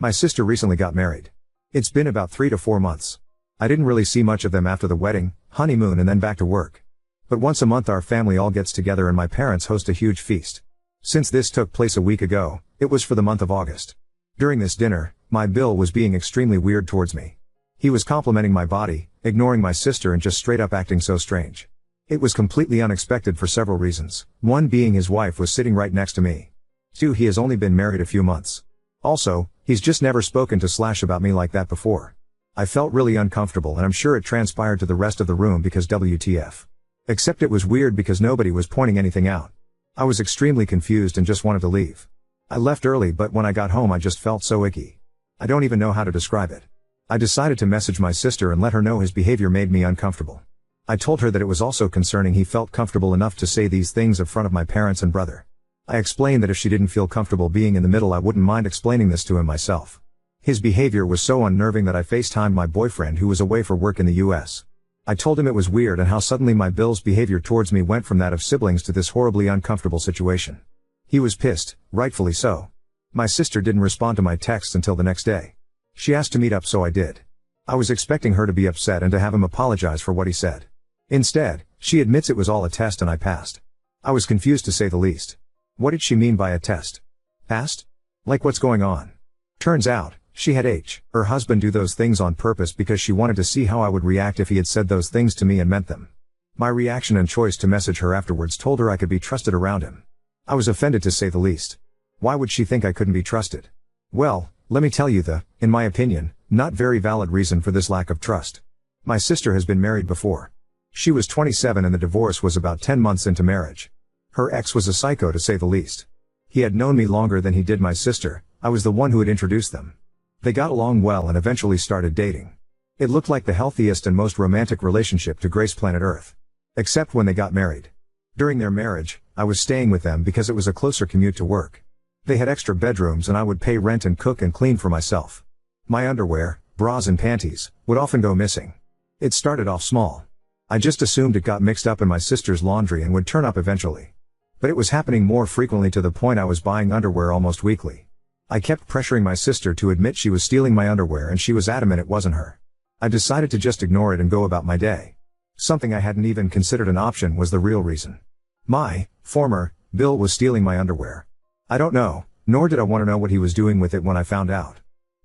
My sister recently got married. It's been about 3 to 4 months. I didn't really see much of them after the wedding, honeymoon and then back to work. But once a month our family all gets together and my parents host a huge feast. Since this took place a week ago, it was for the month of August. During this dinner, my Bill was being extremely weird towards me. He was complimenting my body, ignoring my sister and just straight up acting so strange. It was completely unexpected for several reasons, one being his wife was sitting right next to me. 2, he has only been married a few months. Also, he's just never spoken to / about me like that before. I felt really uncomfortable and I'm sure it transpired to the rest of the room because WTF. Except it was weird because nobody was pointing anything out. I was extremely confused and just wanted to leave. I left early but when I got home I just felt so icky. I don't even know how to describe it. I decided to message my sister and let her know his behavior made me uncomfortable. I told her that it was also concerning he felt comfortable enough to say these things in front of my parents and brother. I explained that if she didn't feel comfortable being in the middle I wouldn't mind explaining this to him myself. His behavior was so unnerving that I FaceTimed my boyfriend who was away for work in the US. I told him it was weird and how suddenly my Bill's behavior towards me went from that of siblings to this horribly uncomfortable situation. He was pissed, rightfully so. My sister didn't respond to my texts until the next day. She asked to meet up so I did. I was expecting her to be upset and to have him apologize for what he said. Instead, she admits it was all a test and I passed. I was confused to say the least. What did she mean by a test? Passed? Like what's going on? Turns out, she had her husband do those things on purpose because she wanted to see how I would react if he had said those things to me and meant them. My reaction and choice to message her afterwards told her I could be trusted around him. I was offended to say the least. Why would she think I couldn't be trusted? Well, let me tell you in my opinion, not very valid reason for this lack of trust. My sister has been married before. She was 27 and the divorce was about 10 months into marriage. Her ex was a psycho to say the least. He had known me longer than he did my sister, I was the one who had introduced them. They got along well and eventually started dating. It looked like the healthiest and most romantic relationship to grace planet Earth. Except when they got married. During their marriage, I was staying with them because it was a closer commute to work. They had extra bedrooms and I would pay rent and cook and clean for myself. My underwear, bras and panties, would often go missing. It started off small. I just assumed it got mixed up in my sister's laundry and would turn up eventually. But it was happening more frequently to the point I was buying underwear almost weekly. I kept pressuring my sister to admit she was stealing my underwear and she was adamant it wasn't her. I decided to just ignore it and go about my day. Something I hadn't even considered an option was the real reason. My former Bill was stealing my underwear. I don't know, nor did I want to know what he was doing with it when I found out.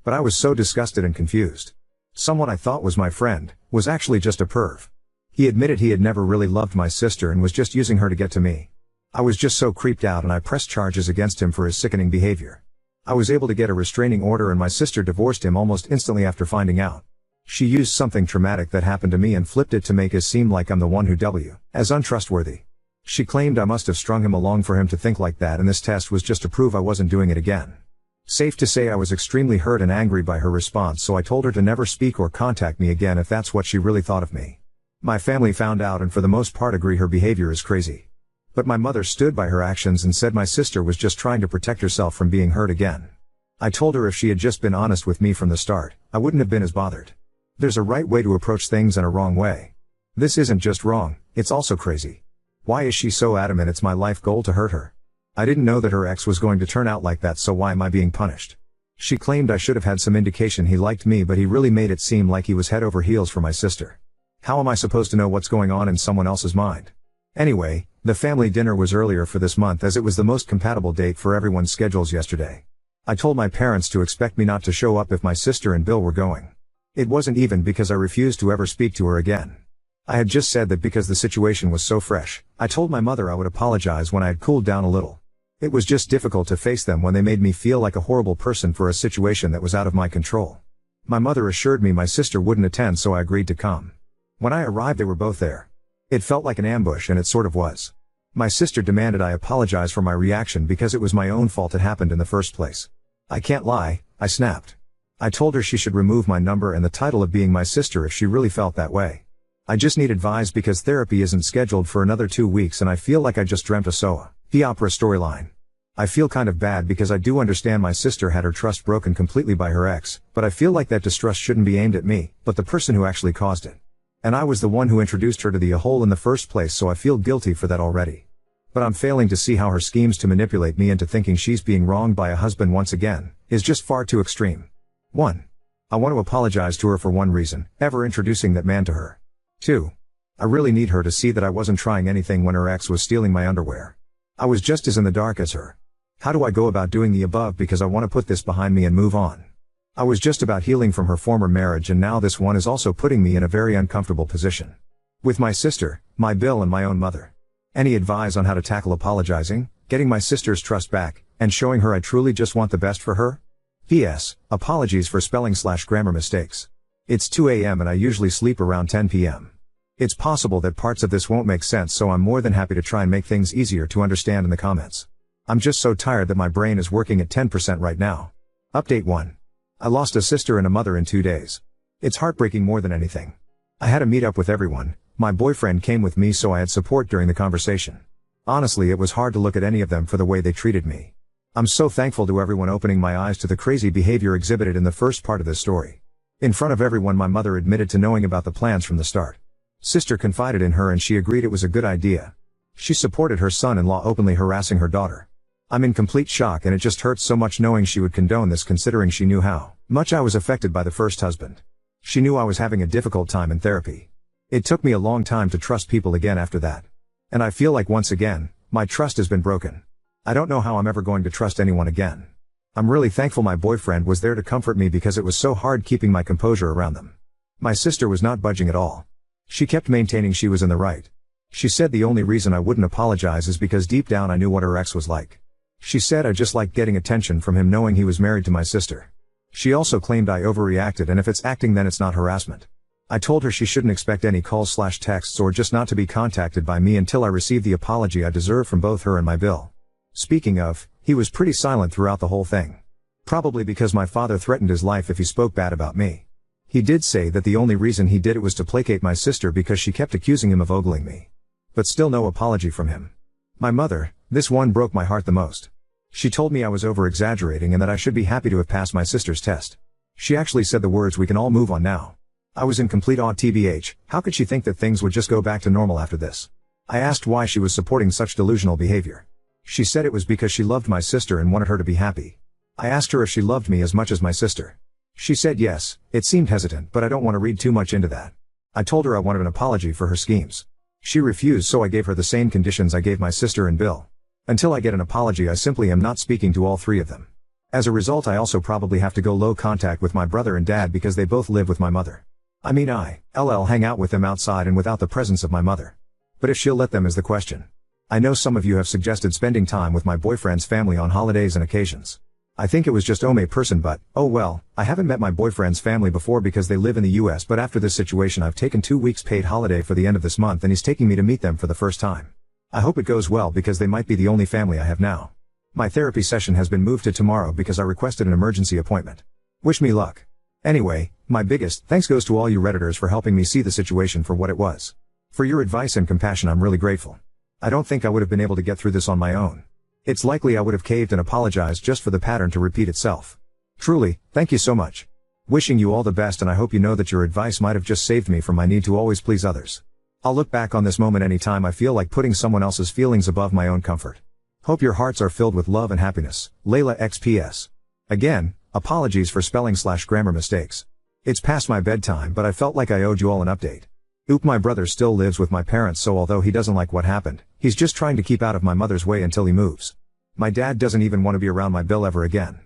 But I was so disgusted and confused. Someone I thought was my friend, was actually just a perv. He admitted he had never really loved my sister and was just using her to get to me. I was just so creeped out and I pressed charges against him for his sickening behavior. I was able to get a restraining order and my sister divorced him almost instantly after finding out. She used something traumatic that happened to me and flipped it to make it seem like I'm the one who as untrustworthy. She claimed I must have strung him along for him to think like that and this test was just to prove I wasn't doing it again. Safe to say I was extremely hurt and angry by her response so I told her to never speak or contact me again if that's what she really thought of me. My family found out and for the most part agree her behavior is crazy. But my mother stood by her actions and said my sister was just trying to protect herself from being hurt again. I told her if she had just been honest with me from the start, I wouldn't have been as bothered. There's a right way to approach things and a wrong way. This isn't just wrong, it's also crazy. Why is she so adamant it's my life goal to hurt her? I didn't know that her ex was going to turn out like that so why am I being punished? She claimed I should have had some indication he liked me but he really made it seem like he was head over heels for my sister. How am I supposed to know what's going on in someone else's mind? Anyway, the family dinner was earlier for this month as it was the most compatible date for everyone's schedules yesterday. I told my parents to expect me not to show up if my sister and Bill were going. It wasn't even because I refused to ever speak to her again. I had just said that because the situation was so fresh, I told my mother I would apologize when I had cooled down a little. It was just difficult to face them when they made me feel like a horrible person for a situation that was out of my control. My mother assured me my sister wouldn't attend so I agreed to come. When I arrived they were both there. It felt like an ambush and it sort of was. My sister demanded I apologize for my reaction because it was my own fault it happened in the first place. I can't lie, I snapped. I told her she should remove my number and the title of being my sister if she really felt that way. I just need advice because therapy isn't scheduled for another 2 weeks and I feel like I just dreamt a soap opera storyline. I feel kind of bad because I do understand my sister had her trust broken completely by her ex, but I feel like that distrust shouldn't be aimed at me, but the person who actually caused it. And I was the one who introduced her to the a-hole in the first place so I feel guilty for that already. But I'm failing to see how her schemes to manipulate me into thinking she's being wronged by a husband once again, is just far too extreme. 1. I want to apologize to her for one reason, ever introducing that man to her. 2. I really need her to see that I wasn't trying anything when her ex was stealing my underwear. I was just as in the dark as her. How do I go about doing the above because I want to put this behind me and move on? I was just about healing from her former marriage and now this one is also putting me in a very uncomfortable position. With my sister, my Bill and my own mother. Any advice on how to tackle apologizing, getting my sister's trust back, and showing her I truly just want the best for her? P.S. Apologies for spelling/grammar mistakes. It's 2 a.m. and I usually sleep around 10 p.m. It's possible that parts of this won't make sense, so I'm more than happy to try and make things easier to understand in the comments. I'm just so tired that my brain is working at 10% right now. Update 1. I lost a sister and a mother in 2 days. It's heartbreaking more than anything. I had a meet up with everyone. My boyfriend came with me so I had support during the conversation. Honestly, it was hard to look at any of them for the way they treated me. I'm so thankful to everyone opening my eyes to the crazy behavior exhibited in the first part of this story. In front of everyone, my mother admitted to knowing about the plans from the start. Sister confided in her and she agreed it was a good idea. She supported her son-in-law openly harassing her daughter. I'm in complete shock and it just hurts so much knowing she would condone this considering she knew how much I was affected by the first husband. She knew I was having a difficult time in therapy. It took me a long time to trust people again after that. And I feel like once again, my trust has been broken. I don't know how I'm ever going to trust anyone again. I'm really thankful my boyfriend was there to comfort me because it was so hard keeping my composure around them. My sister was not budging at all. She kept maintaining she was in the right. She said the only reason I wouldn't apologize is because deep down I knew what her ex was like. She said I just liked getting attention from him knowing he was married to my sister. She also claimed I overreacted and if it's acting then it's not harassment. I told her she shouldn't expect any calls/texts or just not to be contacted by me until I received the apology I deserve from both her and my Bill. Speaking of, he was pretty silent throughout the whole thing. Probably because my father threatened his life if he spoke bad about me. He did say that the only reason he did it was to placate my sister because she kept accusing him of ogling me. But still no apology from him. My mother, this one broke my heart the most. She told me I was over-exaggerating and that I should be happy to have passed my sister's test. She actually said the words, "We can all move on now." I was in complete awe. TBH, how could she think that things would just go back to normal after this? I asked why she was supporting such delusional behavior. She said it was because she loved my sister and wanted her to be happy. I asked her if she loved me as much as my sister. She said yes. It seemed hesitant, but I don't want to read too much into that. I told her I wanted an apology for her schemes. She refused, so I gave her the same conditions I gave my sister and Bill. Until I get an apology, I simply am not speaking to all three of them. As a result, I also probably have to go low contact with my brother and dad because they both live with my mother. I mean I'll hang out with them outside and without the presence of my mother. But if she'll let them is the question. I know some of you have suggested spending time with my boyfriend's family on holidays and occasions. I think it was just a person, but, oh well, I haven't met my boyfriend's family before because they live in the US, but after this situation I've taken 2 weeks paid holiday for the end of this month and he's taking me to meet them for the first time. I hope it goes well because they might be the only family I have now. My therapy session has been moved to tomorrow because I requested an emergency appointment. Wish me luck. Anyway, my biggest thanks goes to all you Redditors for helping me see the situation for what it was. For your advice and compassion I'm really grateful. I don't think I would have been able to get through this on my own. It's likely I would have caved and apologized just for the pattern to repeat itself. Truly, thank you so much. Wishing you all the best, and I hope you know that your advice might have just saved me from my need to always please others. I'll look back on this moment anytime I feel like putting someone else's feelings above my own comfort. Hope your hearts are filled with love and happiness, Layla XPS. Again, apologies for spelling/grammar mistakes. It's past my bedtime, but I felt like I owed you all an update. My brother still lives with my parents, so although he doesn't like what happened, he's just trying to keep out of my mother's way until he moves. My dad doesn't even want to be around my Bill ever again.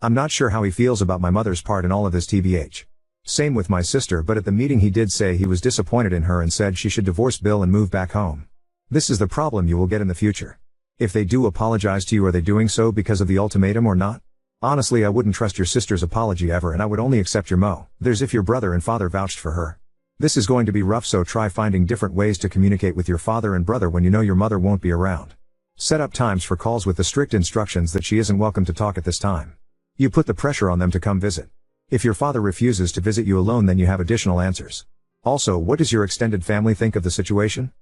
I'm not sure how he feels about my mother's part in all of this, TBH. Same with my sister, but at the meeting he did say he was disappointed in her and said she should divorce Bill and move back home. This is the problem you will get in the future. If they do apologize to you, are they doing so because of the ultimatum or not? Honestly, I wouldn't trust your sister's apology ever, and I would only accept your there's if your brother and father vouched for her. This is going to be rough, so try finding different ways to communicate with your father and brother when you know your mother won't be around. Set up times for calls with the strict instructions that she isn't welcome to talk at this time. You put the pressure on them to come visit. If your father refuses to visit you alone, then you have additional answers. Also, what does your extended family think of the situation?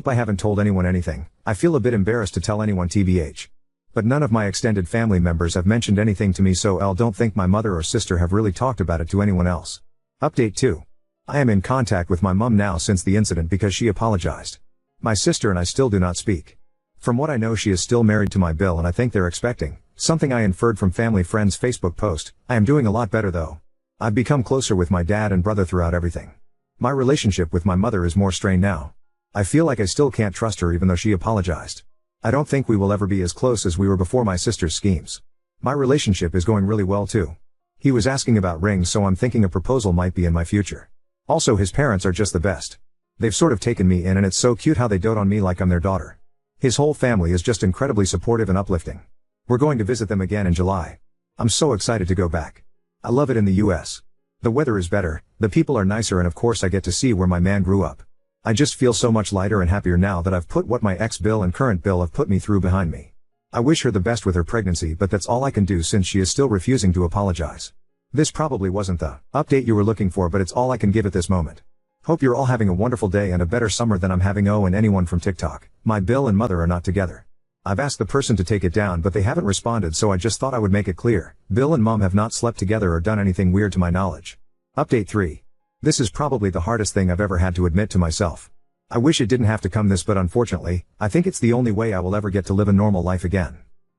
I haven't told anyone anything. I feel a bit embarrassed to tell anyone, TBH. But none of my extended family members have mentioned anything to me, so I don't think my mother or sister have really talked about it to anyone else. Update 2. I am in contact with my mum now since the incident because she apologized. My sister and I still do not speak. From what I know, she is still married to my Bill, and I think they're expecting, something I inferred from family friend's Facebook post. I am doing a lot better though. I've become closer with my dad and brother throughout everything. My relationship with my mother is more strained now. I feel like I still can't trust her even though she apologized. I don't think we will ever be as close as we were before my sister's schemes. My relationship is going really well too. He was asking about rings, so I'm thinking a proposal might be in my future. Also, his parents are just the best. They've sort of taken me in, and it's so cute how they dote on me like I'm their daughter. His whole family is just incredibly supportive and uplifting. We're going to visit them again in July. I'm so excited to go back. I love it in the US. The weather is better, the people are nicer, and of course I get to see where my man grew up. I just feel so much lighter and happier now that I've put what my ex-Bill and current Bill have put me through behind me. I wish her the best with her pregnancy, but that's all I can do since she is still refusing to apologize. This probably wasn't the update you were looking for, but it's all I can give at this moment. Hope you're all having a wonderful day and a better summer than I'm having. Oh, and anyone from TikTok, my Bill and mother are not together. I've asked the person to take it down, but they haven't responded, so I just thought I would make it clear. Bill and mom have not slept together or done anything weird to my knowledge. Update 3. This is probably the hardest thing I've ever had to admit to myself. I wish it didn't have to come this, but unfortunately, I think it's the only way I will ever get to live a normal life again.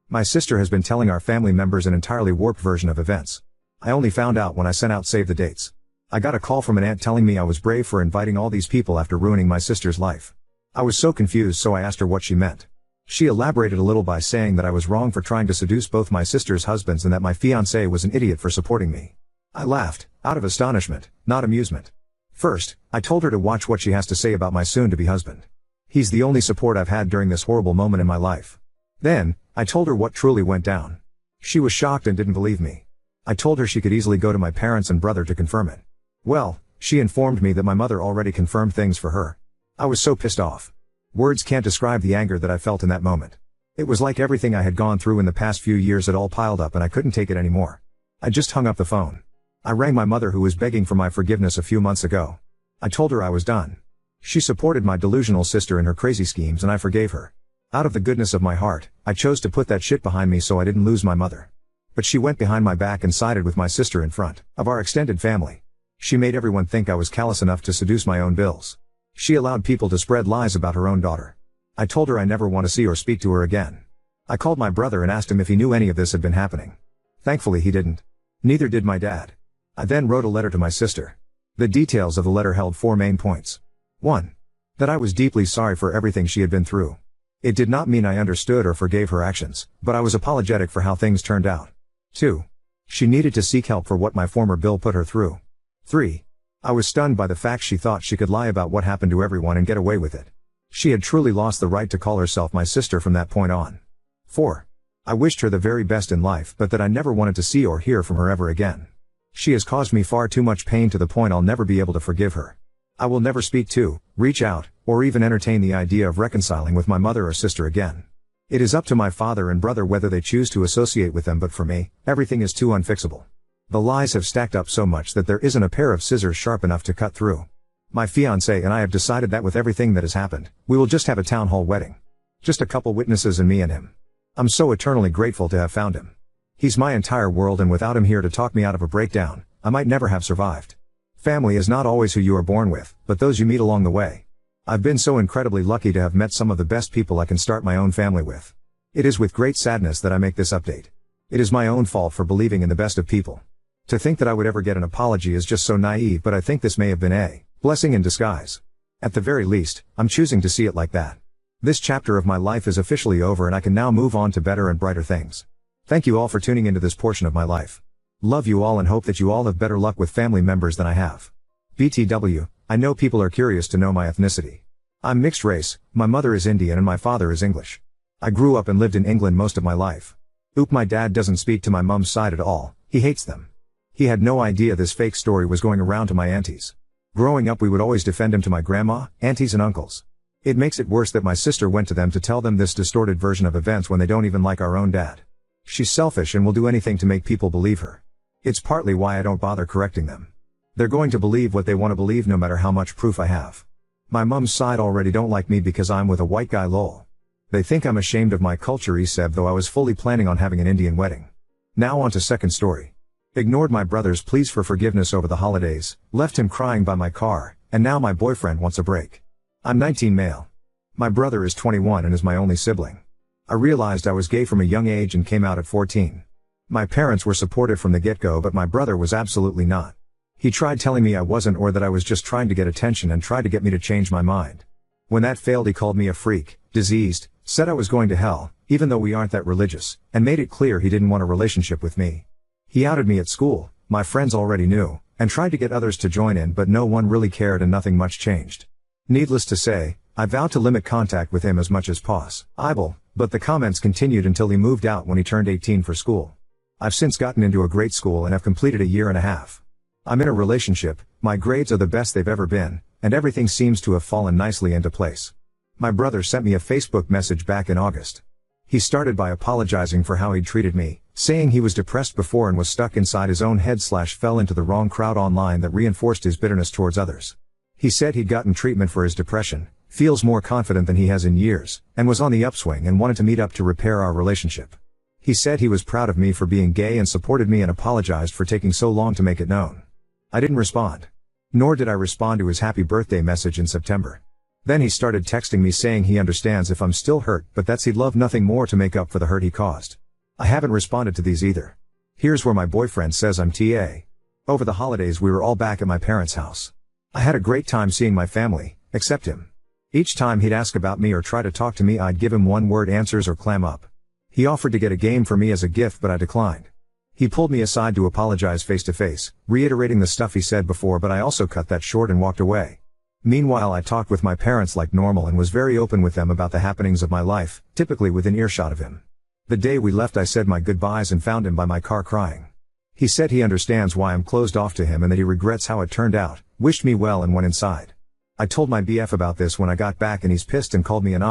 My sister has been telling our family members an entirely warped version of events. I only found out when I sent out save the dates. I got a call from an aunt telling me I was brave for inviting all these people after ruining my sister's life. I was so confused, so I asked her what she meant. She elaborated a little by saying that I was wrong for trying to seduce both my sister's husbands and that my fiancé was an idiot for supporting me. I laughed, out of astonishment, not amusement. First, I told her to watch what she has to say about my soon-to-be husband. He's the only support I've had during this horrible moment in my life. Then, I told her what truly went down. She was shocked and didn't believe me. I told her she could easily go to my parents and brother to confirm it. Well, she informed me that my mother already confirmed things for her. I was so pissed off. Words can't describe the anger that I felt in that moment. It was like everything I had gone through in the past few years had all piled up and I couldn't take it anymore. I just hung up the phone. I rang my mother, who was begging for my forgiveness a few months ago. I told her I was done. She supported my delusional sister in her crazy schemes and I forgave her. Out of the goodness of my heart, I chose to put that shit behind me so I didn't lose my mother. But she went behind my back and sided with my sister in front of our extended family. She made everyone think I was callous enough to seduce my own Bills. She allowed people to spread lies about her own daughter. I told her I never want to see or speak to her again. I called my brother and asked him if he knew any of this had been happening. Thankfully he didn't. Neither did my dad. I then wrote a letter to my sister. The details of the letter held 4 main points. 1. That I was deeply sorry for everything she had been through. It did not mean I understood or forgave her actions, but I was apologetic for how things turned out. 2. She needed to seek help for what my former Bill put her through. 3. I was stunned by the fact she thought she could lie about what happened to everyone and get away with it. She had truly lost the right to call herself my sister from that point on. 4. I wished her the very best in life, but that I never wanted to see or hear from her ever again. She has caused me far too much pain to the point I'll never be able to forgive her. I will never speak to, reach out, or even entertain the idea of reconciling with my mother or sister again. It is up to my father and brother whether they choose to associate with them, but for me, everything is too unfixable. The lies have stacked up so much that there isn't a pair of scissors sharp enough to cut through. My fiancé and I have decided that with everything that has happened, we will just have a town hall wedding. Just a couple witnesses and me and him. I'm so eternally grateful to have found him. He's my entire world, and without him here to talk me out of a breakdown, I might never have survived. Family is not always who you are born with, but those you meet along the way. I've been so incredibly lucky to have met some of the best people I can start my own family with. It is with great sadness that I make this update. It is my own fault for believing in the best of people. To think that I would ever get an apology is just so naive, but I think this may have been a blessing in disguise. At the very least, I'm choosing to see it like that. This chapter of my life is officially over and I can now move on to better and brighter things. Thank you all for tuning into this portion of my life. Love you all and hope that you all have better luck with family members than I have. BTW, I know people are curious to know my ethnicity. I'm mixed race, my mother is Indian and my father is English. I grew up and lived in England most of my life. My dad doesn't speak to my mum's side at all, he hates them. He had no idea this fake story was going around to my aunties. Growing up we would always defend him to my grandma, aunties and uncles. It makes it worse that my sister went to them to tell them this distorted version of events when they don't even like our own dad. She's selfish and will do anything to make people believe her. It's partly why I don't bother correcting them. They're going to believe what they want to believe no matter how much proof I have. My mum's side already don't like me because I'm with a white guy, lol. They think I'm ashamed of my culture, Seb, though I was fully planning on having an Indian wedding. Now on to second story. Ignored my brother's pleas for forgiveness over the holidays, left him crying by my car, and now my boyfriend wants a break. I'm 19 male. My brother is 21 and is my only sibling. I realized I was gay from a young age and came out at 14. My parents were supportive from the get-go, but my brother was absolutely not. He tried telling me I wasn't, or that I was just trying to get attention, and tried to get me to change my mind. When that failed, he called me a freak, diseased, said I was going to hell, even though we aren't that religious, and made it clear he didn't want a relationship with me. He outed me at school, my friends already knew, and tried to get others to join in, but no one really cared and nothing much changed. Needless to say, I vowed to limit contact with him as much as possible, but the comments continued until he moved out when he turned 18 for school. I've since gotten into a great school and have completed a year and a half. I'm in a relationship, my grades are the best they've ever been, and everything seems to have fallen nicely into place. My brother sent me a Facebook message back in August. He started by apologizing for how he'd treated me, saying he was depressed before and was stuck inside his own head / fell into the wrong crowd online that reinforced his bitterness towards others. He said he'd gotten treatment for his depression, feels more confident than he has in years, and was on the upswing and wanted to meet up to repair our relationship. He said he was proud of me for being gay and supported me, and apologized for taking so long to make it known. I didn't respond. Nor did I respond to his happy birthday message in September. Then he started texting me saying he understands if I'm still hurt, but that he'd love nothing more to make up for the hurt he caused. I haven't responded to these either. Here's where my boyfriend says I'm TA. Over the holidays we were all back at my parents' house. I had a great time seeing my family, except him. Each time he'd ask about me or try to talk to me, I'd give him one-word answers or clam up. He offered to get a game for me as a gift, but I declined. He pulled me aside to apologize face to face, reiterating the stuff he said before, but I also cut that short and walked away. Meanwhile, I talked with my parents like normal and was very open with them about the happenings of my life, typically within earshot of him. The day we left, I said my goodbyes and found him by my car crying. He said he understands why I'm closed off to him and that he regrets how it turned out, wished me well, and went inside. I told my BF about this when I got back and he's pissed and called me an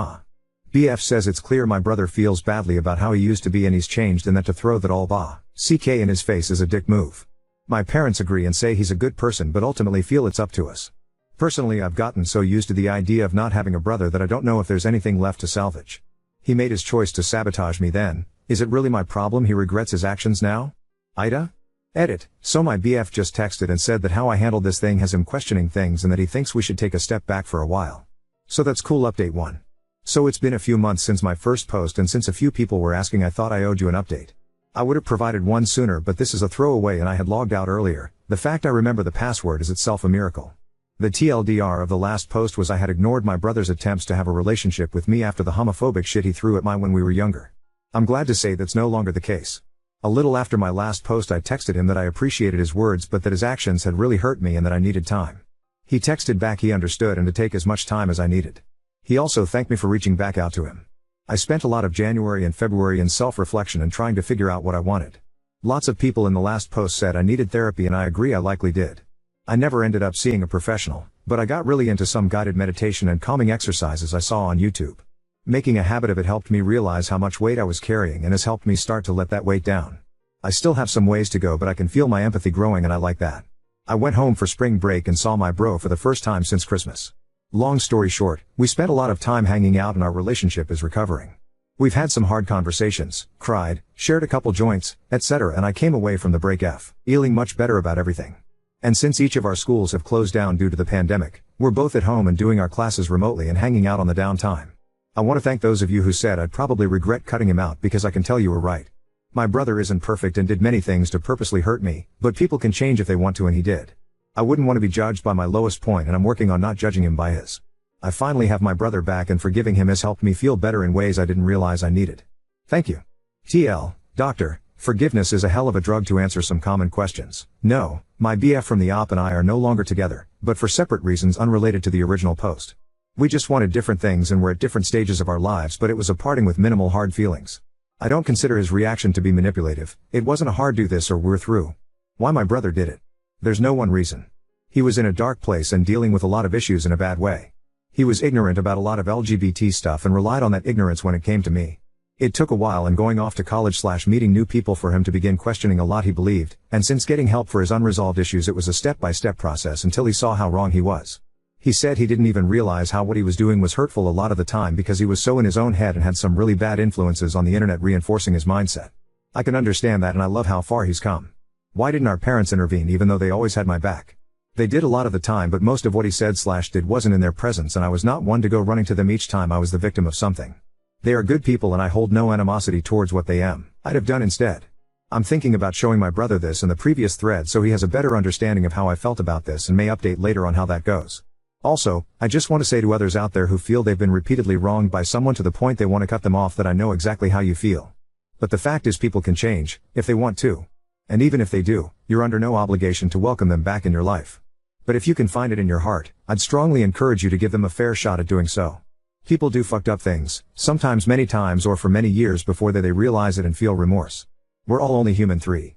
BF says it's clear my brother feels badly about how he used to be and he's changed, and that to throw that all CK in his face is a dick move. My parents agree and say he's a good person, but ultimately feel it's up to us. Personally, I've gotten so used to the idea of not having a brother that I don't know if there's anything left to salvage. He made his choice to sabotage me then. Is it really my problem he regrets his actions now? Ida? Edit. So my BF just texted and said that how I handled this thing has him questioning things and that he thinks we should take a step back for a while. So that's cool. Update 1. So it's been a few months since my first post, and since a few people were asking, I thought I owed you an update. I would have provided one sooner, but this is a throwaway and I had logged out earlier. The fact I remember the password is itself a miracle. The TLDR of the last post was I had ignored my brother's attempts to have a relationship with me after the homophobic shit he threw at me when we were younger. I'm glad to say that's no longer the case. A little after my last post, I texted him that I appreciated his words but that his actions had really hurt me and that I needed time. He texted back he understood and to take as much time as I needed. He also thanked me for reaching back out to him. I spent a lot of January and February in self-reflection and trying to figure out what I wanted. Lots of people in the last post said I needed therapy, and I agree, I likely did. I never ended up seeing a professional, but I got really into some guided meditation and calming exercises I saw on YouTube. Making a habit of it helped me realize how much weight I was carrying and has helped me start to let that weight down. I still have some ways to go, but I can feel my empathy growing, and I like that. I went home for spring break and saw my bro for the first time since Christmas. Long story short, we spent a lot of time hanging out and our relationship is recovering. We've had some hard conversations, cried, shared a couple joints, etc., and I came away from the break feeling much better about everything. And since each of our schools have closed down due to the pandemic, we're both at home and doing our classes remotely and hanging out on the downtime. I want to thank those of you who said I'd probably regret cutting him out, because I can tell you were right. My brother isn't perfect and did many things to purposely hurt me, but people can change if they want to, and he did. I wouldn't want to be judged by my lowest point, and I'm working on not judging him by his. I finally have my brother back, and forgiving him has helped me feel better in ways I didn't realize I needed. Thank you. TL, Doctor, forgiveness is a hell of a drug to answer some common questions. No, my BF from the op and I are no longer together, but for separate reasons unrelated to the original post. We just wanted different things and were at different stages of our lives, but it was a parting with minimal hard feelings. I don't consider his reaction to be manipulative. It wasn't a hard do this or we're through. Why my brother did it? There's no one reason. He was in a dark place and dealing with a lot of issues in a bad way. He was ignorant about a lot of LGBT stuff and relied on that ignorance when it came to me. It took a while and going off to college / meeting new people for him to begin questioning a lot he believed, and since getting help for his unresolved issues, it was a step-by-step process until he saw how wrong he was. He said he didn't even realize how what he was doing was hurtful a lot of the time because he was so in his own head and had some really bad influences on the internet reinforcing his mindset. I can understand that, and I love how far he's come. Why didn't our parents intervene even though they always had my back? They did a lot of the time, but most of what he said/did wasn't in their presence, and I was not one to go running to them each time I was the victim of something. They are good people and I hold no animosity towards what they I'd have done instead. I'm thinking about showing my brother this and the previous thread so he has a better understanding of how I felt about this and may update later on how that goes. Also, I just want to say to others out there who feel they've been repeatedly wronged by someone to the point they want to cut them off that I know exactly how you feel. But the fact is people can change, if they want to. And even if they do, you're under no obligation to welcome them back in your life. But if you can find it in your heart, I'd strongly encourage you to give them a fair shot at doing so. People do fucked up things, sometimes many times or for many years before they realize it and feel remorse. We're all only human. 3.